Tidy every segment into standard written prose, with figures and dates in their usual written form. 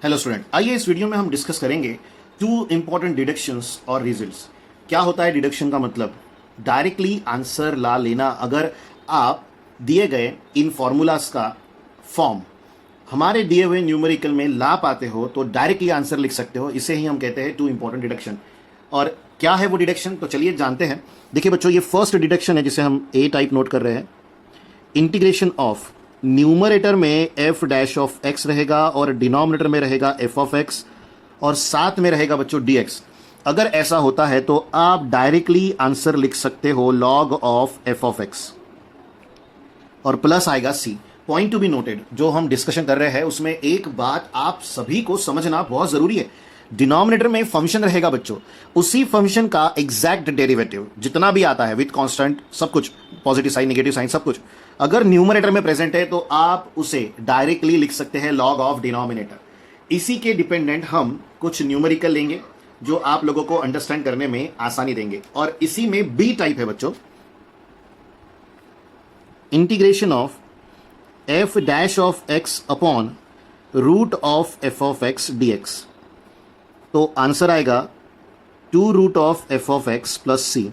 Hello student, आइए इस video में हम डिस्कस करेंगे टू इंपॉर्टेंट डिडक्शंस और रिजल्ट्स। क्या होता है डिडक्शन का मतलब? डायरेक्टली आंसर ला लेना। अगर आप दिए गए इन फॉर्मूलाज का फॉर्म हमारे दिए हुए न्यूमेरिकल में ला पाते हो तो डायरेक्टली आंसर लिख सकते हो। इसे ही हम कहते हैं टू इंपॉर्टेंट डिडक्शन। और क्या है वो डिडक्शन, तो चलिए जानते हैं। देखिए बच्चों, ये फर्स्ट डिडक्शन है जिसे हम ए टाइप नोट कर रहे हैं। इंटीग्रेशन ऑफ न्यूमरेटर में एफ डैश ऑफ एक्स रहेगा और डिनोमिनेटर में रहेगा एफ ऑफ एक्स और साथ में रहेगा बच्चों डी एक्स। अगर ऐसा होता है तो आप डायरेक्टली आंसर लिख सकते हो log of f of x और प्लस आएगा सी। पॉइंट टू बी नोटेड, जो हम डिस्कशन कर रहे हैं उसमें एक बात आप सभी को समझना बहुत जरूरी है। डिनोमिनेटर में फंक्शन रहेगा बच्चों, उसी फंक्शन का एग्जैक्ट डेरिवेटिव जितना भी आता है विद कांस्टेंट, सब कुछ पॉजिटिव साइन नेगेटिव साइन सब कुछ, अगर न्यूमरेटर में प्रेजेंट है तो आप उसे डायरेक्टली लिख सकते हैं लॉग ऑफ डिनोमिनेटर। इसी के डिपेंडेंट हम कुछ न्यूमेरिकल लेंगे जो आप लोगों को अंडरस्टैंड करने में आसानी देंगे। और इसी में बी टाइप है बच्चों, integration of f dash of x upon root of f of x d x. तो आंसर आएगा two root of f of x plus c.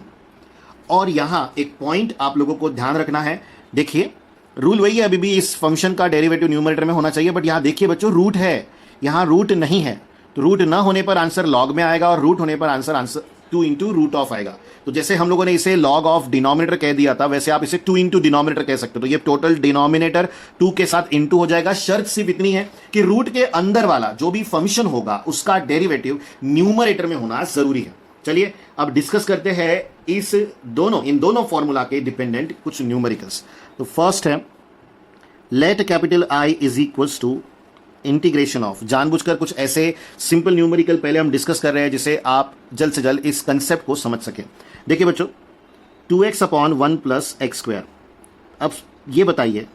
और यहां एक पॉइंट आप लोगों को ध्यान रखना है। देखिए रूल वही है, अभी भी इस फंक्शन का डेरिवेटिव न्यूमरेटर में होना चाहिए, बट यहां देखिए बच्चों रूट है, यहां रूट नहीं है। तो रूट ना होने पर आंसर लॉग में आएगा और रूट होने पर answer two into root of आएगा। तो जैसे हम लोगों ने इसे लॉग ऑफ डिनोमिनेटर कह दिया था, वैसे आप इसे टू इंटू डिनोमिनेटर कह सकते हो। तो ये टोटल डिनोमिनेटर टू के साथ इंटू हो जाएगा। शर्त सिर्फ इतनी है कि रूट के अंदर वाला जो भी फंक्शन होगा उसका डेरिवेटिव न्यूमरेटर में होना जरूरी है। चलिए अब डिस्कस करते हैं इन दोनों फॉर्मूला के डिपेंडेंट कुछ न्यूमेरिकल्स। तो फर्स्ट है let capital I is equals to integration of. जानबूझकर कुछ ऐसे सिंपल न्यूमेरिकल पहले हम डिस्कस कर रहे हैं जिसे आप जल्द से जल्द इस कंसेप्ट को समझ सके। देखिए बच्चों, 2x upon 1 plus x square. अब ये बताइए,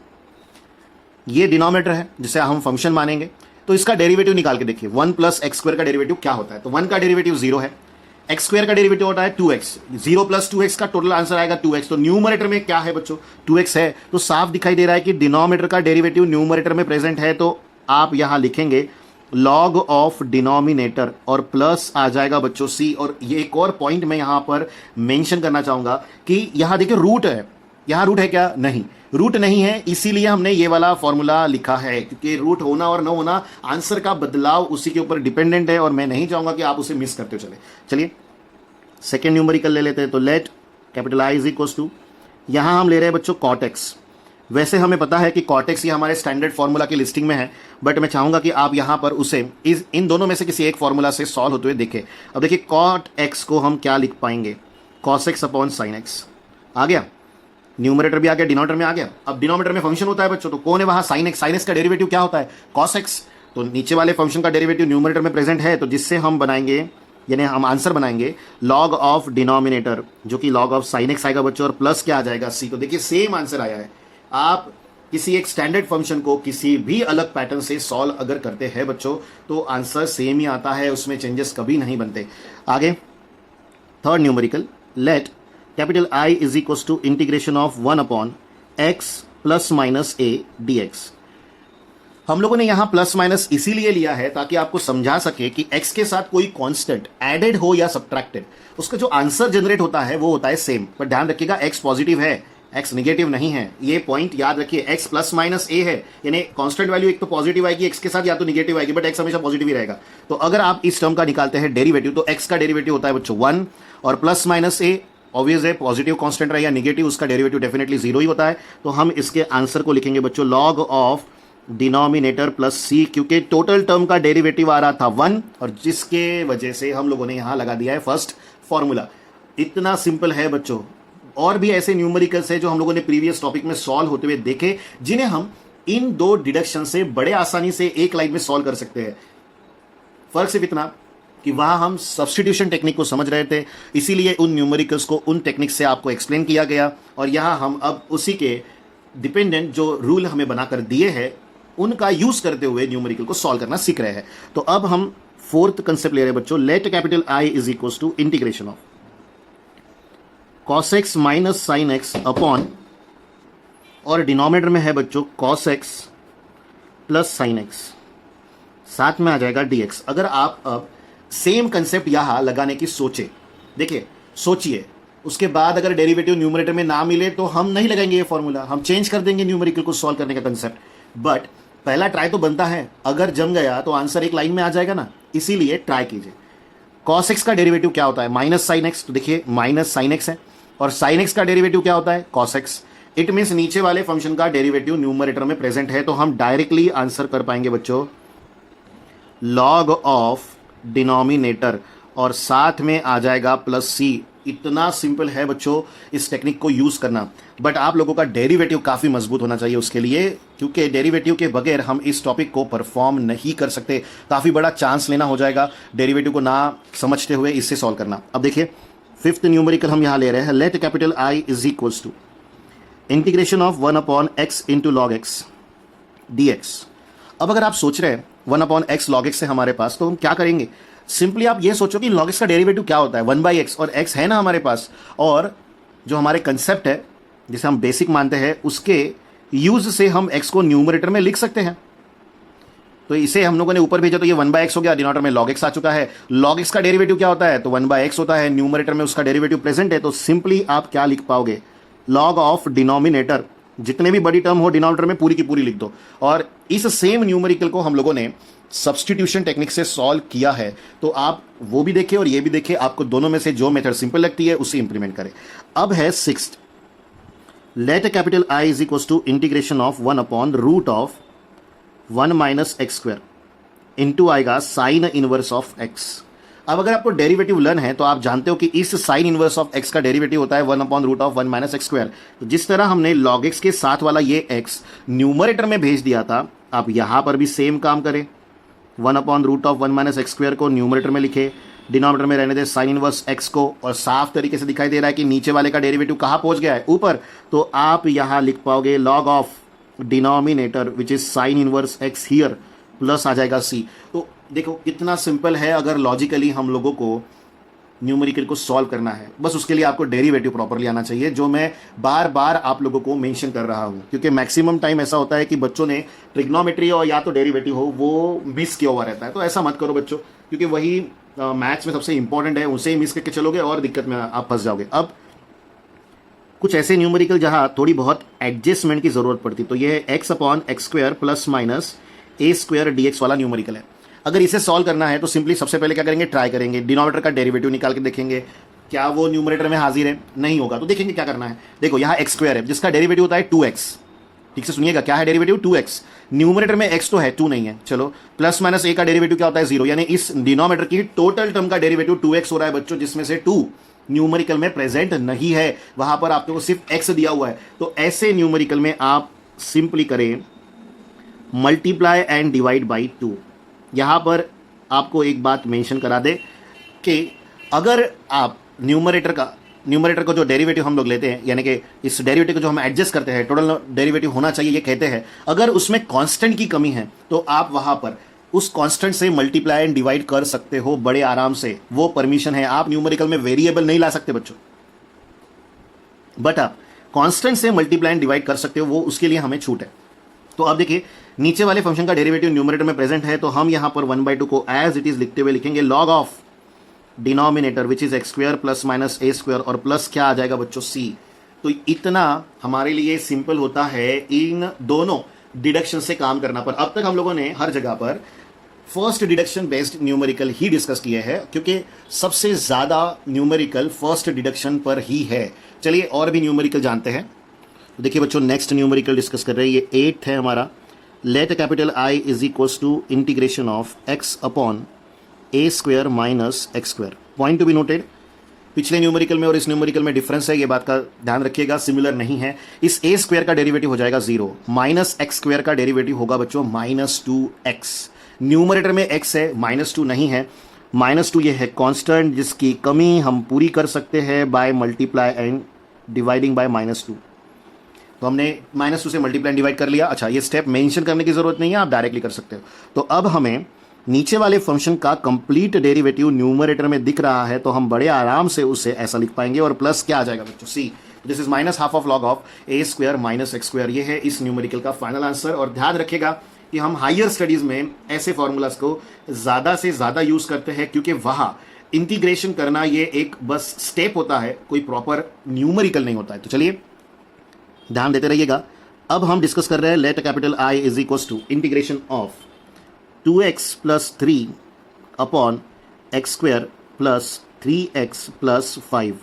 ये डिनोमिनेटर है जिसे हम फंक्शन मानेंगे, तो इसका डेरिवेटिव निकाल के देखिए। 1 प्लस एक्स स्क्वायर का डेरिवेटिव क्या होता है? तो 1 का डेरिवेटिव 0 है, एक्स स्क्वायर का डेरिवेटिव होता है 2x। 0 प्लस 2x का टोटल आंसर आएगा 2x। तो न्यूमरेटर में क्या है बच्चों? 2x है। तो साफ दिखाई दे रहा है कि डिनोमिनेटर का डेरिवेटिव न्यूमरेटर में प्रेजेंट है। तो आप यहां लिखेंगे लॉग ऑफ डिनोमिनेटर और प्लस आ जाएगा बच्चों c। और ये एक और पॉइंट मैं यहां पर मेंशन करना चाहूंगा कि यहां देखिए रूट है, यहां रूट है क्या? नहीं, रूट नहीं है, इसीलिए हमने ये वाला फॉर्मूला लिखा है, क्योंकि रूट होना और न होना आंसर का बदलाव उसी के ऊपर डिपेंडेंट है और मैं नहीं चाहूंगा कि आप उसे मिस करते हो। चलिए सेकेंड न्यूमेरिकल ले लेते हैं। तो let capital I is equals to, यहां हम ले रहे हैं बच्चों कॉट एक्स। वैसे हमें पता है कि कॉट एक्स ये हमारे स्टैंडर्ड फॉर्मूला की लिस्टिंग में है, बट मैं चाहूंगा कि आप यहां पर उसे इन दोनों में से किसी एक फॉर्मूला से सॉल्व होते हुए देखें। अब देखिए कॉट एक्स को हम क्या लिख पाएंगे? Cos x upon sine x. आ गया, न्यूमरेटर भी आ गया, डिनोमिनेटर में आ गया। अब डिनोमिनेटर में फंक्शन होता है बच्चों, तो कौन है वहां? Sine x. साइन एक्स का डेरिवेटिव क्या होता है? Cos x. तो नीचे वाले फंक्शन का डेरिवेटिव न्यूमरेटर में प्रेजेंट है, तो जिससे हम बनाएंगे, यानी हम आंसर बनाएंगे लॉग ऑफ डिनोमिनेटर, जो कि लॉग ऑफ साइन एक्स आएगा बच्चों, और प्लस क्या आ जाएगा? सी। तो देखिए सेम आंसर आया है। आप किसी एक स्टैंडर्ड फंक्शन को किसी भी अलग पैटर्न से सॉल्व अगर करते हैं बच्चों तो आंसर सेम ही आता है, उसमें चेंजेस कभी नहीं बनते। आगे third numerical, let capital I is equal to integration of 1 upon x plus minus a d x. हम लोगों ने यहां प्लस माइनस इसीलिए लिया है ताकि आपको समझा सके कि x के साथ कोई कांस्टेंट एडेड हो या सब्ट्रैक्टेड, उसका जो आंसर जनरेट होता है वो होता है सेम। पर ध्यान रखिएगा x पॉजिटिव है, x निगेटिव नहीं है। ये पॉइंट याद रखिए, x प्लस माइनस a है, यानी कांस्टेंट वैल्यू एक तो पॉजिटिव आएगी x के साथ या तो निगेटिव आएगी, बट x हमेशा पॉजिटिव ही रहेगा। तो अगर आप इस टर्म का निकालते हैं डेरिवेटिव तो x का डेरिवेटिव होता है बच्चों 1 और प्लस माइनस a ऑब्वियस है, पॉजिटिव कांस्टेंट रहे या निगेटिव उसका डेरिवेटिव डेफिनेटली 0 ही होता है। तो हम इसके आंसर को लिखेंगे बच्चों लॉग ऑफ डिनोमिनेटर प्लस सी, क्योंकि टोटल टर्म का डेरिवेटिव आ रहा था 1 और जिसके वजह से हम लोगों ने यहां लगा दिया है फर्स्ट फॉर्मूला। इतना सिंपल है बच्चों। और भी ऐसे न्यूमेरिकल्स है जो हम लोगों ने प्रीवियस टॉपिक में सॉल्व होते हुए देखे, जिन्हें हम इन दो डिडक्शन से बड़े आसानी से एक लाइन में सॉल्व कर सकते हैं। फर्क सिर्फ इतना कि वहां हम सब्स्टिट्यूशन टेक्निक को समझ रहे थे, इसीलिए उन न्यूमेरिकल्स को उन टेक्निक से आपको एक्सप्लेन किया गया, और यहां हम अब उसी के डिपेंडेंट जो रूल हमें बनाकर दिए हैं उनका यूज करते हुए न्यूमेरिकल को सॉल्व करना सीख रहे हैं। तो अब हम फोर्थ कंसेप्ट ले रहे हैं बच्चों, let capital I is equal to integration of cos x minus sine x upon, और डिनोमिनेटर में है बच्चों cos x plus sine x. साथ में आ जाएगा dx। अगर आप अब सेम कंसेप्ट यहां लगाने की सोचे, देखिए सोचिए, उसके बाद अगर डेरिवेटिव न्यूमरेटर में ना मिले तो हम नहीं लगाएंगे ये फॉर्मूला, हम चेंज कर देंगे न्यूमेरिकल को सॉल्व करने का कंसेप्ट। बट पहला ट्राई तो बनता है, अगर जम गया तो आंसर एक लाइन में आ जाएगा ना, इसीलिए ट्राई कीजिए। cos x का डेरिवेटिव क्या होता है? Minus sine x. तो देखिए माइनस साइन एक्स है, और साइन एक्स का डेरिवेटिव क्या होता है? cos x। इट मीन्स नीचे वाले फंक्शन का डेरिवेटिव न्यूमरेटर में प्रेजेंट है, तो हम डायरेक्टली आंसर कर पाएंगे बच्चों log ऑफ डिनोमिनेटर, और साथ में आ जाएगा प्लस सी। इतना सिंपल है बच्चों इस टेक्निक को यूज करना, बट आप लोगों का डेरिवेटिव काफी मजबूत होना चाहिए उसके लिए, क्योंकि डेरिवेटिव के बगैर हम इस टॉपिक को परफॉर्म नहीं कर सकते। काफी बड़ा चांस लेना हो जाएगा डेरिवेटिव को ना समझते हुए इससे सॉल्व करना। अब देखिए फिफ्थ न्यूमेरिकल हम यहां ले रहे हैं, let capital I is equals to integration of 1 upon x into log x dx। अब अगर आप सोच रहे हैं 1 अपॉन एक्स लॉग एक्स है हमारे पास, तो हम क्या करेंगे? सिंपली आप ये सोचो कि log x का डेरिवेटिव क्या होता है? 1/x, और x है ना हमारे पास, और जो हमारे कंसेप्ट है जिसे हम बेसिक मानते हैं उसके यूज से हम x को न्यूमरेटर में लिख सकते हैं। तो इसे हम लोगों ने ऊपर भेजा तो ये 1/x हो गया, डिनोमिनेटर में log x आ चुका है। log x का डेरिवेटिव क्या होता है? तो 1/x होता है, न्यूमरेटर में उसका डेरिवेटिव प्रेजेंट है, तो सिंपली आप क्या लिख पाओगे? log ऑफ डिनोमिनेटर, जितने भी बड़ी टर्म हो डिनोमिनेटर में पूरी की पूरी लिख दो। और इस सेम न्यूमेरिकल को हम लोगों ने सब्स्टिट्यूशन टेक्निक से सॉल्व किया है, तो आप वो भी देखें और ये भी देखें, आपको दोनों में से जो मेथड सिंपल लगती है उसे इंप्लीमेंट करें। अब है sixth, let capital I is equal to integration of 1 upon root of 1 minus x square into आएगा साइन इनवर्स ऑफ एक्स। अब अगर आपको डेरिवेटिव लर्न है तो आप जानते हो कि इस साइन इनवर्स ऑफ एक्स का डेरिवेटिव होता है 1 upon root of 1 minus x square. तो जिस तरह हमने log x के साथ वाला ये x न्यूमरेटर में भेज दिया था, आप यहां पर भी सेम काम करें, 1 upon root of 1 minus x square को न्यूमरेटर में लिखे, डिनोमिनेटर में रहने दे साइन इनवर्स x को, और साफ तरीके से दिखाई दे रहा है कि नीचे वाले का डेरिवेटिव कहां पहुंच गया है? ऊपर। तो आप यहां लिख पाओगे log of denominator which is sine inverse x here, plus आ जाएगा c। तो देखो कितना सिंपल है, अगर लॉजिकली हम लोगों को न्यूमेरिकल को सॉल्व करना है, बस उसके लिए आपको डेरिवेटिव प्रॉपरली आना चाहिए, जो मैं बार बार आप लोगों को मेंशन कर रहा हूं, क्योंकि मैक्सिमम टाइम ऐसा होता है कि बच्चों ने ट्रिग्नोमेट्री और या तो डेरिवेटिव हो वो मिस किया हुआ रहता है। तो ऐसा मत करो बच्चों, क्योंकि वही मैथ्स में सबसे इंपॉर्टेंट है, उसे ही मिस करके चलोगे और दिक्कत में आप फंस जाओगे। अब कुछ ऐसे न्यूमेरिकल जहां थोड़ी बहुत एडजस्टमेंट की जरूरत पड़ती, तो ये है x upon x square plus minus a square d x वाला न्यूमेरिकल है। अगर इसे सॉल्व करना है तो सिंपली सबसे पहले क्या करेंगे? ट्राई करेंगे, डिनोमिनेटर का डेरिवेटिव निकाल के देखेंगे क्या वो न्यूमरेटर में हाजिर है, नहीं होगा तो देखेंगे क्या करना है। देखो यहाँ एक्स स्क्वायर है जिसका डेरिवेटिव होता है 2x, ठीक से सुनिएगा, क्या है डेरिवेटिव? 2x। न्यूमरेटर में x तो है, 2 नहीं है, चलो प्लस माइनस a का डेरिवेटिव क्या होता है? 0, यानी इस डिनोमिनेटर की टोटल टर्म का डेरिवेटिव 2x हो रहा है बच्चों, जिसमें से 2 न्यूमेरिकल में प्रेजेंट नहीं है, वहां पर आपको सिर्फ x दिया हुआ है। तो ऐसे न्यूमेरिकल में आप सिंपली करें मल्टीप्लाई एंड डिवाइड बाई 2। यहां पर आपको एक बात मेंशन करा दे कि अगर आप न्यूमरेटर को जो डेरिवेटिव हम लोग लेते हैं, यानी कि इस डेरिवेटिव को जो हम एडजस्ट करते हैं, टोटल डेरिवेटिव होना चाहिए ये कहते हैं, अगर उसमें कांस्टेंट की कमी है तो आप वहां पर उस कांस्टेंट से मल्टीप्लाई एंड डिवाइड कर सकते हो बड़े आराम से, वो परमिशन है। आप न्यूमेरिकल में वेरिएबल नहीं ला सकते बच्चों, बट आप कांस्टेंट से मल्टीप्लाई एंड डिवाइड कर सकते हो, वो उसके लिए हमें छूट है। तो आप देखिए नीचे वाले फंक्शन का डेरिवेटिव न्यूमरेटर में प्रेजेंट है, तो हम यहां पर 1/2 को एज इट इज लिखते हुए लिखेंगे log of denominator which is x square plus minus a square, और प्लस क्या आ जाएगा बच्चों? c। तो इतना हमारे लिए सिंपल होता है इन दोनों डिडक्शन से काम करना। पर अब तक हम लोगों ने हर जगह पर फर्स्ट डिडक्शन बेस्ड न्यूमेरिकल ही डिस्कस किए हैं, क्योंकि सबसे ज्यादा न्यूमेरिकल फर्स्ट डिडक्शन पर ही है। चलिए और भी न्यूमेरिकल जानते हैं। तो देखिए बच्चों नेक्स्ट न्यूमेरिकल डिस्कस कर रहे हैं, ये 8th है हमारा, let capital I is equals to integration of x upon a square minus x square. Point to be noted, पिछले न्यूमेरिकल में और इस न्यूमेरिकल में डिफरेंस है, ये बात का ध्यान रखिएगा, सिमिलर नहीं है। इस ए स्क्वायर का डेरिवेटिव हो जाएगा 0, माइनस एक्स स्क्वायर का डेरिवेटिव होगा बच्चों -2x। न्यूमरेटर में x है, -2 नहीं है, -2 ये है कांस्टेंट जिसकी कमी हम पूरी कर सकते हैं by multiply and dividing by -2। तो हमने -2 से मल्टीप्लाई एंड डिवाइड कर लिया। अच्छा, ये स्टेप मेंशन करने की जरूरत नहीं है, आप डायरेक्टली कर सकते हो। तो अब हमें नीचे वाले फंक्शन का कंप्लीट डेरिवेटिव न्यूमरेटर में दिख रहा है, तो हम बड़े आराम से उसे ऐसा लिख पाएंगे, और प्लस क्या आ जाएगा बच्चों? c। This is -half of log of a square minus x square. ये है इस न्यूमेरिकल का फाइनल आंसर। और ध्यान रखिएगा कि हम हायर स्टडीज़ में ऐसे फॉर्मूलाज को ज़्यादा से ज़्यादा यूज़ करते हैं, क्योंकि वहाँ इंटीग्रेशन करना ये एक बस स्टेप होता है, कोई प्रॉपर न्यूमेरिकल नहीं होता है। तो चलिए ध्यान देते रहिएगा। अब हम डिस्कस कर रहे हैं let capital I is equal to integration of 2x plus 3 upon x square plus 3x plus 5।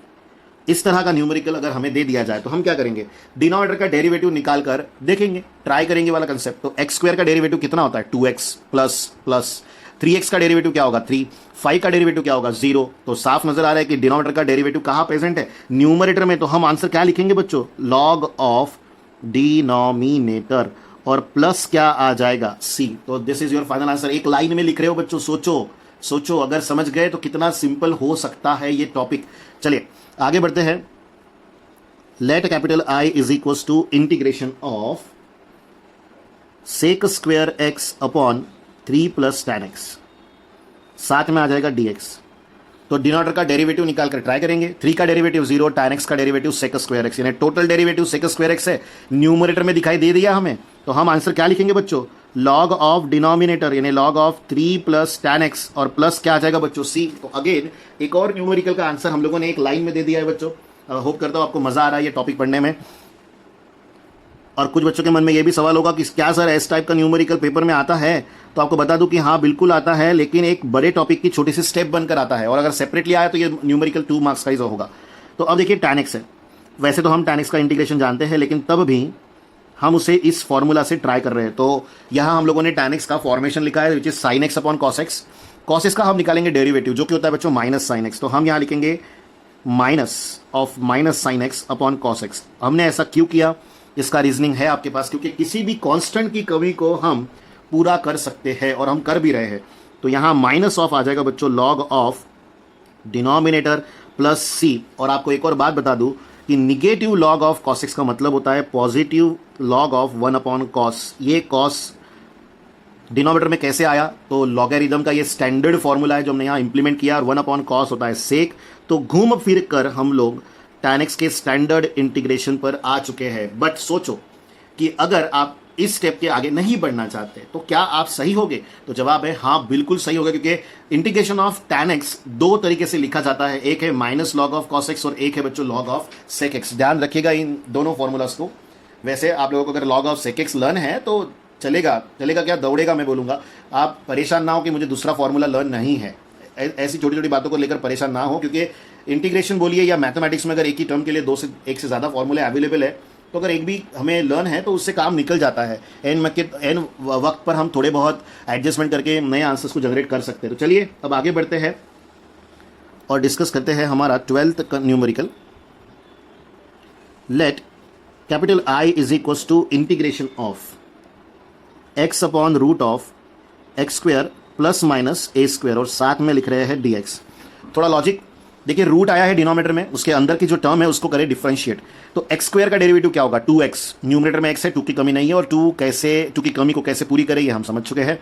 इस तरह का न्यूमेरिकल अगर हमें दे दिया जाए तो हम क्या करेंगे, डिनोमिनेटर का डेरिवेटिव निकाल कर देखेंगे, ट्राई करेंगे वाला कंसेप्ट। तो एक्स स्क्वायर का डेरिवेटिव कितना होता है 2x प्लस 3x का डेरिवेटिव क्या होगा 3, 5 का डेरिवेटिव क्या होगा 0। तो साफ नजर आ रहा है कि डिनोमिनेटर का डेरिवेटिव कहाँ प्रेजेंट है, न्यूमरेटर में। तो हम आंसर क्या लिखेंगे बच्चों, लॉग ऑफ डिनोमिनेटर, और प्लस क्या आ जाएगा c। तो this is your final answer. एक लाइन में लिख रहे हो बच्चों, सोचो अगर समझ गए तो कितना सिंपल हो सकता है ये टॉपिक। चलिए आगे बढ़ते हैं। Let capital I is equal to integration of sec square x upon 3 plus tan x, साथ में आ जाएगा dx। तो डिनोमिनेटर का डेरिवेटिव निकाल कर ट्राई करेंगे। 3 का डेरिवेटिव 0, tan x का डेरिवेटिव सेक स्क्वायर एक्स, यानी total derivative sec square x है, न्यूमरेटर में दिखाई दे दिया हमें। तो हम आंसर क्या लिखेंगे बच्चों, लॉग ऑफ डिनोमिनेटर यानी log of 3 plus tan x, और प्लस क्या आ जाएगा बच्चों c। तो अगेन एक और न्यूमेरिकल का आंसर हम लोगों ने एक लाइन में दे दिया है बच्चों। होप करता हूं आपको मजा आ रहा है ये टॉपिक पढ़ने में। और कुछ बच्चों के मन में ये भी सवाल होगा कि क्या सर इस टाइप का न्यूमेरिकल पेपर में आता है, तो आपको बता दूं कि हाँ बिल्कुल आता है, लेकिन एक बड़े टॉपिक की छोटी सी स्टेप बनकर आता है, और अगर सेपरेटली आया तो ये न्यूमेरिकल 2 मार्क्स का ही होगा। तो अब देखिए tan x है, वैसे तो हम tan x का इंटीग्रेशन जानते हैं, लेकिन तब भी हम उसे इस फॉर्मूला से ट्राई कर रहे हैं। तो यहाँ हम लोगों ने tan x का फॉर्मेशन लिखा है, which is sin x upon cos x। cos x का हम निकालेंगे डेरिवेटिव, जो कि होता है बच्चों माइनस sin x। तो हम यहाँ लिखेंगे minus of minus sin x upon cos x। हमने ऐसा क्यों किया, इसका रीजनिंग है आपके पास, क्योंकि किसी भी कांस्टेंट की कमी को हम पूरा कर सकते हैं, और हम कर भी रहे हैं। तो यहाँ माइनस ऑफ आ जाएगा बच्चों log of denominator plus c। और आपको एक और बात बता दूं कि negative log of cos x का मतलब होता है positive log of 1 upon cos। ये cos डिनोमिनेटर में कैसे आया, तो लॉगरिथम का ये स्टैंडर्ड फॉर्मूला है जो हमने यहाँ इंप्लीमेंट किया, और 1 अपॉन cos होता है सेक। तो घूम फिर कर हम लोग tan x के स्टैंडर्ड इंटीग्रेशन पर आ चुके हैं। बट सोचो कि अगर आप इस स्टेप के आगे नहीं बढ़ना चाहते तो क्या आप सही होगे, तो जवाब है हाँ बिल्कुल सही होगा, क्योंकि इंटीग्रेशन ऑफ tan x 2 तरीके से लिखा जाता है, एक है minus log of cos x और एक है बच्चों लॉग ऑफ सेक x। ध्यान रखिएगा इन दोनों फॉर्मूलाज को। वैसे आप लोगों को अगर log of sec x learn है तो चलेगा क्या दौड़ेगा, मैं बोलूंगा। आप परेशान ना हो कि मुझे दूसरा फॉर्मूला लर्न नहीं है, ऐसी छोटी छोटी बातों को लेकर परेशान ना हो, क्योंकि इंटीग्रेशन बोलिए या मैथमेटिक्स में अगर एक ही टर्म के लिए 2 से 1 से ज़्यादा फॉर्मूले अवेलेबल है, तो अगर एक भी हमें लर्न है तो उससे काम निकल जाता है। एन वक्त पर हम थोड़े बहुत एडजस्टमेंट करके नए आंसर्स को जनरेट कर सकते हैं। तो चलिए अब आगे बढ़ते हैं और डिस्कस करते हैं हमारा 12th का numerical. Let capital I is equal to integration of x upon root of x square plus minus a square, और साथ में लिख रहे हैं dx। थोड़ा लॉजिक देखिए, रूट आया है डिनोमिनेटर में, उसके अंदर की जो टर्म है उसको करें डिफरेंशिएट। तो एक्स स्क्वायर का डेरिवेटिव क्या होगा 2x, न्यूमरेटर में x है, 2 की कमी नहीं है, और 2 की कमी को कैसे पूरी करें ये हम समझ चुके हैं।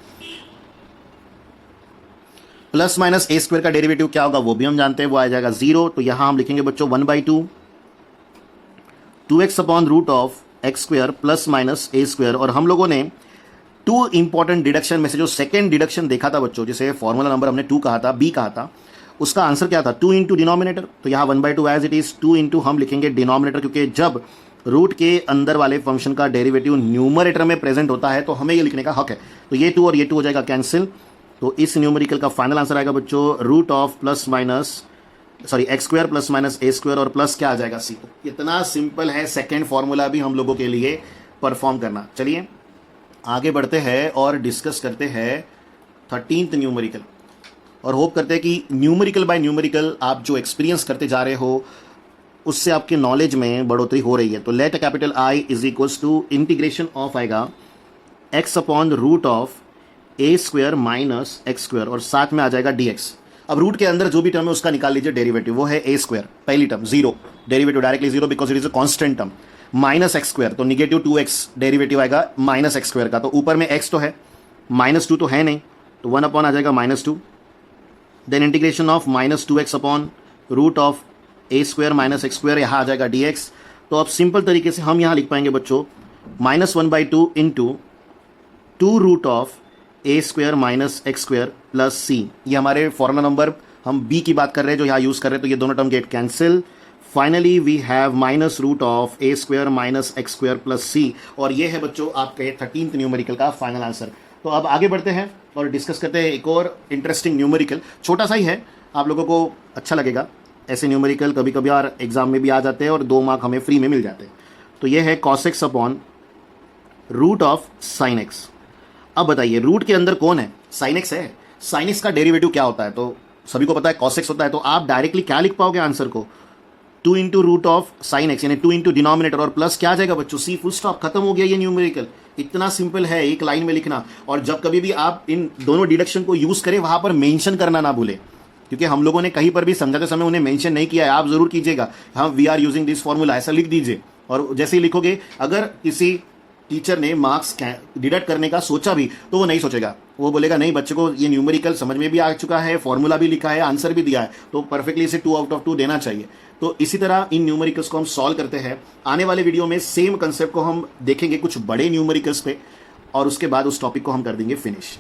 प्लस माइनस ए स्क्वायर का डेरिवेटिव क्या होगा वो भी हम जानते हैं, वो आ जाएगा 0। तो यहां हम लिखेंगे बच्चों 1/2 2x upon root of x square plus minus a square. और हम लोगों ने 2 इंपॉर्टेंट डिडक्शन में से जो सेकेंड डिडक्शन देखा था बच्चों, जिसे फॉर्मूला नंबर हमने 2 कहा था, b कहा था, उसका आंसर क्या था 2 इंटू डिनोमिनेटर। तो यहाँ 1/2 एज इट इज, 2 इंटू हम लिखेंगे डिनोमिनेटर, क्योंकि जब रूट के अंदर वाले फंक्शन का डेरिवेटिव न्यूमरेटर में प्रेजेंट होता है तो हमें ये लिखने का हक है। तो ये 2 और ये 2 हो जाएगा कैंसिल। तो इस न्यूमेरिकल का फाइनल आंसर आएगा बच्चों root of x square plus minus a square, और प्लस क्या आ जाएगा c। इतना सिंपल है सेकेंड फॉर्मूला भी हम लोगों के लिए परफॉर्म करना। चलिए आगे बढ़ते हैं और डिस्कस करते हैं 13th न्यूमेरिकल, और होप करते हैं कि न्यूमेरिकल बाय न्यूमेरिकल आप जो एक्सपीरियंस करते जा रहे हो उससे आपके नॉलेज में बढ़ोतरी हो रही है। तो let capital I is equals to integration of आएगा x upon root of a square minus x square, और साथ में आ जाएगा dx। अब रूट के अंदर जो भी टर्म है उसका निकाल लीजिए डेरिवेटिव, वो है ए स्क्वायर, पहली term 0, derivative directly 0 because it is a constant term, minus x square, तो निगेटिव 2x डेरिवेटिव आएगा माइनस एक्स स्क्वायर का। तो ऊपर में x तो है, -2 तो है नहीं, तो 1 अपॉन आ जाएगा -2। Then integration of -2x upon root of a square minus x square, यहाँ आ जाएगा dx। तो अब सिंपल तरीके से हम यहाँ लिख पाएंगे बच्चों -1/2 into two root of a square minus x square plus c. ये हमारे फॉर्मूला नंबर, हम बी की बात कर रहे हैं जो यहाँ यूज कर रहे हैं, तो ये दोनों term get cancel. Finally we have minus root of a square minus x square plus c, और ये है बच्चों आपके 13th न्यूमेरिकल का फाइनल आंसर। तो अब आगे बढ़ते हैं और डिस्कस करते हैं एक और इंटरेस्टिंग न्यूमेरिकल। छोटा सा ही है, आप लोगों को अच्छा लगेगा। ऐसे न्यूमेरिकल कभी कभी यार एग्जाम में भी आ जाते हैं और 2 मार्क हमें फ्री में मिल जाते हैं। तो ये है cos x upon root of sine x. अब बताइए रूट के अंदर कौन है? साइन एक्स है। साइन एक्स का डेरिवेटिव क्या होता है? तो सभी को पता है cos x होता है। तो आप डायरेक्टली क्या लिख पाओगे आंसर को? 2 into root of sine x, यानी 2 इंटू डिनोमिनेटर और प्लस क्या आ जाएगा बच्चों? सी, फुल स्टॉप, खत्म हो गया ये न्यूमेरिकल। इतना सिंपल है, एक लाइन में लिखना। और जब कभी भी आप इन दोनों डिडक्शन को यूज करें वहां पर मेंशन करना ना भूलें, क्योंकि हम लोगों ने कहीं पर भी समझाते समय उन्हें मेंशन नहीं किया है। आप जरूर कीजिएगा, हम we are using this formula, ऐसा लिख दीजिए। और जैसे ही लिखोगे, अगर किसी टीचर ने मार्क्स डिडक्ट करने का सोचा भी तो वो नहीं सोचेगा, वो बोलेगा नहीं बच्चे को ये न्यूमेरिकल समझ में भी आ चुका है, फॉर्मूला भी लिखा है, आंसर भी दिया है, तो परफेक्टली इसे 2 आउट ऑफ 2 देना चाहिए। तो इसी तरह इन न्यूमेरिकल्स को हम सॉल्व करते हैं। आने वाले वीडियो में सेम कंसेप्ट को हम देखेंगे कुछ बड़े न्यूमेरिकल्स पे, और उसके बाद उस टॉपिक को हम कर देंगे फिनिश।